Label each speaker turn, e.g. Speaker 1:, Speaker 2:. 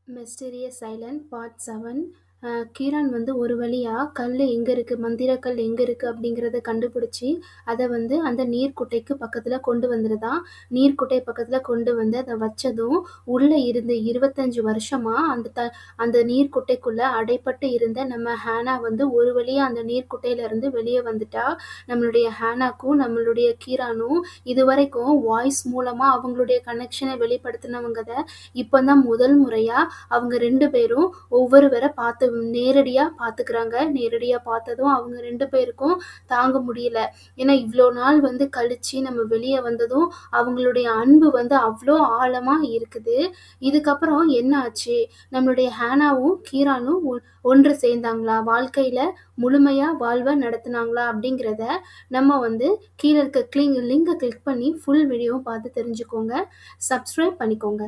Speaker 1: Mysterious Island part 7. கீரான் வந்து ஒரு வழியா கல் எங்கே இருக்குது, மந்திரக்கல் எங்கே இருக்குது அப்படிங்கிறத கண்டுபிடிச்சி அதை வந்து அந்த நீர்க்குட்டைக்கு பக்கத்தில் கொண்டு வந்துடுதான். நீர்க்குட்டை பக்கத்தில் கொண்டு வந்து அதை வச்சதும் உள்ளே இருந்து 25 வருஷமாக அந்த நீர்க்குட்டைக்குள்ளே அடைப்பட்டு இருந்த நம்ம ஹேனா வந்து ஒரு வழியாக அந்த நீர்க்குட்டையிலேருந்து வெளியே வந்துட்டா. நம்மளுடைய ஹேனாக்கும் நம்மளுடைய கீரானும் இதுவரைக்கும் வாய்ஸ் மூலமாக அவங்களுடைய கனெக்ஷனை வெளிப்படுத்தினவங்க தான் இப்போ தான் முதல் முறையாக அவங்க 2 பேரும் ஒவ்வொருவரை நேரடியாக பார்த்துக்கிறாங்க. நேரடியாக பார்த்ததும் அவங்க 2 பேருக்கும் தாங்க முடியல. ஏன்னா இவ்வளோ நாள் வந்து கழிச்சு நம்ம வெளியே வந்ததும் அவங்களுடைய அன்பு வந்து அவ்வளோ ஆழமாக இருக்குது. இதுக்கப்புறம் என்ன ஆச்சு, நம்மளுடைய ஹேனாவும் கீரானும் ஒன்று சேர்ந்தாங்களா, வாழ்க்கையில் முழுமையாக வாழ்வை நடத்துனாங்களா அப்படிங்கிறத நம்ம வந்து கீழே இருக்க லிங்கை கிளிக் பண்ணி ஃபுல் வீடியோவும் பார்த்து தெரிஞ்சுக்கோங்க. சப்ஸ்கிரைப் பண்ணிக்கோங்க.